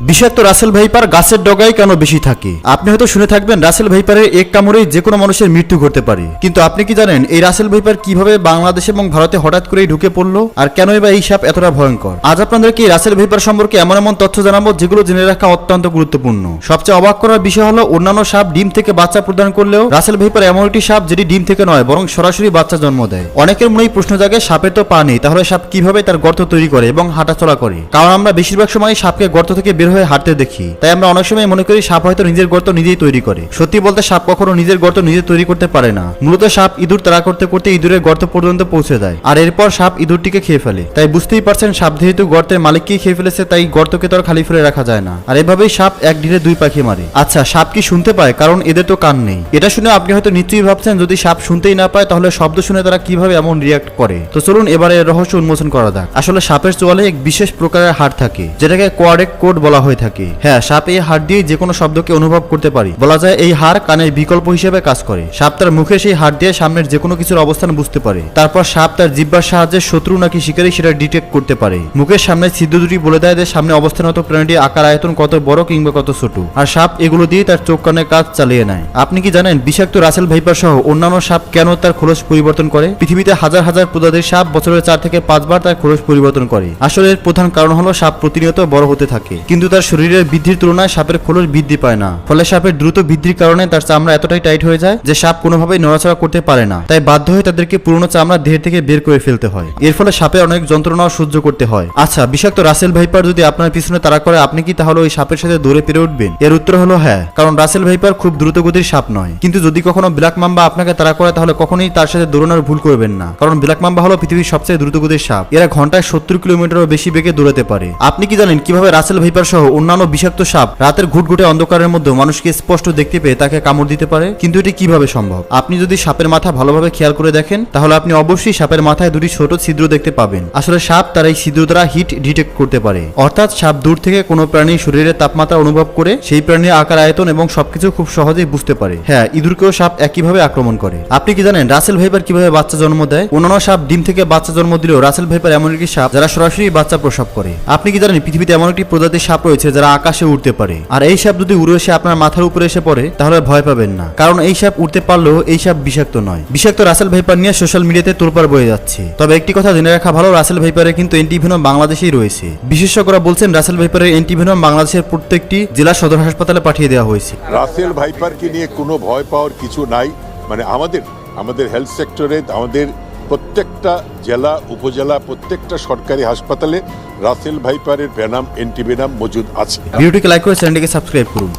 বিষাক্ত Russell viper গাছের ডগায় কেন বেশি থাকে? আপনি হয়তো শুনে থাকবেন রাসেল ভাইপারের এক কামড়েই যে কোনো মানুষের মৃত্যু ঘটতে পারে, কিন্তু আপনি কি জানেন এই রাসেল ভাইপার কিভাবে বাংলাদেশ এবং ভারতে হঠাৎ করেই ঢুকে পড়লো, আর কেনই বা এই সাপ এতটা ভয়ঙ্কর? আজ আপনাদেরকে এই রাসেল ভাইপার সম্পর্কে এমন এমন তথ্য জানাবো যেগুলো জেনে রাখা অত্যন্ত গুরুত্বপূর্ণ। সবচেয়ে অবাক করার বিষয় হলো অন্যান্য সাপ ডিম থেকে বাচ্চা প্রদান করলেও রাসেল ভাইপার এমন একটি সাপ যেটি ডিম থেকে নয় বরং সরাসরি বাচ্চা জন্ম দেয়। অনেকের মনেই প্রশ্ন জাগে সাপের তো পা নেই, তাহলে সাপ কিভাবে তার গর্ত তৈরি করে এবং হাঁটাচলা করে? কারণ আমরা বেশিরভাগ সময় সাপকে গর্ত থেকে বের হয়ে হাঁটতে দেখি, তাই আমরা অনেক সময় মনে করি সাপ হয়তো নিজের গর্ত নিজেই তৈরি করে। সত্যি বলতে সাপ কখনো নিজের গর্ত নিজে তৈরি করতে পারে না। মূলত সাপ ইঁদুর তাড়া করতে করতে ইঁদুরের গর্ত পর্যন্ত পৌঁছে যায়, আর এরপর সাপ ইঁদুরটিকে খেয়ে ফেলে। তাই বুঝতেই পারছেন সাপ যেহেতু গর্তের মালিককেই খেয়ে ফেলেছে, তাই গর্তকে তো আর খালি ফেলে রাখা যায় না। আর এভাবেই সাপ এক ঢিলে দুই পাখি মারে। আচ্ছা, সাপ কি শুনতে পায়? কারণ এদের তো কান নেই। এটা শুনে আপনি হয়তো নিশ্চয়ই ভাবছেন যদি সাপ শুনতেই না পায় তাহলে শব্দ শুনে তারা কিভাবে এমন রিয়াক্ট করে। তো চলুন এবারে এর রহস্য উন্মোচন করা যাক। আসলে সাপের চোয়ালে এক বিশেষ প্রকারের হাড় থাকে যেটাকে কোয়াডেক কোড বলা হয়ে থাকে। হ্যাঁ, সাপ এই হাড় দিয়ে যে কোনো শব্দকে অনুভব করতে পারে। বলা যায় এই হাড় কানের বিকল্প হিসেবে কাজ করে। সাপ তার মুখে সেই হাড় দিয়ে সামনের যে কোনো কিছুর অবস্থান বুঝতে পারে। তারপর সাপ তার জিহ্বার সাহায্যে শত্রু নাকি শিকারী সেটা ডিটেক্ট করতে পারে। মুখের সামনে ছিদ্র দুটি বলে দেয় যে সামনে অবস্থানরত প্রাণীটির আকার আয়তন কত বড় কিংবা কত ছোট। আর সাপ এগুলো দিয়ে তার চোখ কানের কাজ চালিয়ে নেয়। আপনি কি জানেন বিষাক্ত রাসেল ভাইপার সহ অন্যান্য সাপ কেন তার খোলস পরিবর্তন করে? পৃথিবীতে হাজার হাজার প্রজাতির সাপ বছরে 4 থেকে 5 বার তার খোলস পরিবর্তন করে। আসলে এর প্রধান কারণ হলো সাপ প্রতিনিয়ত বড় হতে থাকে, কিন্তু তার শরীরের বৃদ্ধির তুলনায় সাপের খোলস বৃদ্ধি পায় না। ফলে সাপের দ্রুত বৃদ্ধির কারণে তার চামড়া এতটাই টাইট হয়ে যায় যে সাপ কোনোভাবেই নড়াচড়া করতে পারে না। তাই বাধ্য হয়ে তাদেরকে পুরনো চামড়া দেহ থেকে বের করে ফেলতে হয়। এর ফলে সাপের অনেক যন্ত্রণাও সহ্য করতে হয়। আচ্ছা, বিষাক্ত রাসেল ভাইপার যদি আপনার পিছনে তাড়া করে আপনি কি তাহলে ওই সাপের সাথে দৌড়ে পেরে উঠবেন? এর উত্তর হলো হ্যাঁ, কারণ রাসেল ভাইপার খুব দ্রুত গতির সাপ নয়। কিন্তু যদি কখনো ব্ল্যাক মাম্বা আপনাকে তাড়া করে তাহলে কখনোই তার সাথে দৌড়ানোর ভুল করবেন না, কারণ ব্ল্যাক মাম্বা হলো পৃথিবীর সবচেয়ে দ্রুতগতির সাপ। এরা ঘন্টায় 70 কিলোমিটারও বেশি বেগে দৌড়াতে পারে। আপনি কি জানেন কিভাবে রাসেল ভাইপার সহ অন্যান্য বিষাক্ত সাপ রাতের ঘুটঘুটে অন্ধকারের মধ্যে মানুষকে স্পষ্ট দেখতে পেয়ে তাকে কামড় দিতে পারে? কিন্তু এটি কিভাবে সম্ভব? আপনি যদি সাপের মাথা ভালোভাবে খেয়াল করে দেখেন তাহলে আপনি অবশ্যই সাপের মাথায় দুটি ছোট ছিদ্র দেখতে পাবেন। আসলে সাপ তার এই ছিদ্র দ্বারা হিট ডিটেক্ট করতে পারে, অর্থাৎ সাপ দূর থেকে কোনো প্রাণীর শরীরের তাপমাত্রা অনুভব করে সেই প্রাণীর আকার আয়তন এবং সবকিছু খুব সহজেই বুঝতে পারে। হ্যাঁ, ইঁদুরকেও সাপ একইভাবে আক্রমণ করে। আপনি কি জানেন রাসেল ভাইপার কিভাবে বাচ্চা জন্ম দেয়? অন্যান্য সাপ ডিম থেকে বাচ্চা জন্ম দিলেও রাসেল ভাইপার এমন একটি সাপ যারা সরাসরি বাচ্চা প্রসব করে। আপনি কি জানেন পৃথিবীতে এমন একটি প্রজাতির সাপ রয়েছে যারা আকাশে উড়তে পারে? আর এই সাপ যদি উড়ে এসে আপনার মাথার উপরে এসে পড়ে তাহলে ভয় পাবেন না, কারণ এই সাপ উড়তে পারলেও এই সাপ বিষাক্ত নয়। বিষাক্ত রাসেল ভাইপার নিয়ে সোশ্যাল মিডিয়াতে তোলপাড় বয়ে যাচ্ছে। তবে একটি কথা জেনে রাখা ভালো, রাসেল ভাইপারের কিন্তু অ্যান্টিভেনম বাংলাদেশেই রয়েছে। বিশেষজ্ঞরা বলছেন রাসেল ভাইপারের অ্যান্টিভেনম বাংলাদেশের প্রত্যেকটি জেলা সদর হাসপাতালে পাঠিয়ে দেওয়া হয়েছে। রাসেল ভাইপারকে নিয়ে কোনো ভয় পাওয়ার কিছু নাই। মানে আমাদের হেলথ সেক্টরে আমাদের প্রত্যেকটা জেলা উপজেলা প্রত্যেকটা সরকারি হাসপাতালে রাসেল ভাইপারের ভেনাম অ্যান্টিভেনাম মজুদ আছে। ভিডিওটিকে লাইক করে চ্যানেলটিকে সাবস্ক্রাইব করুন।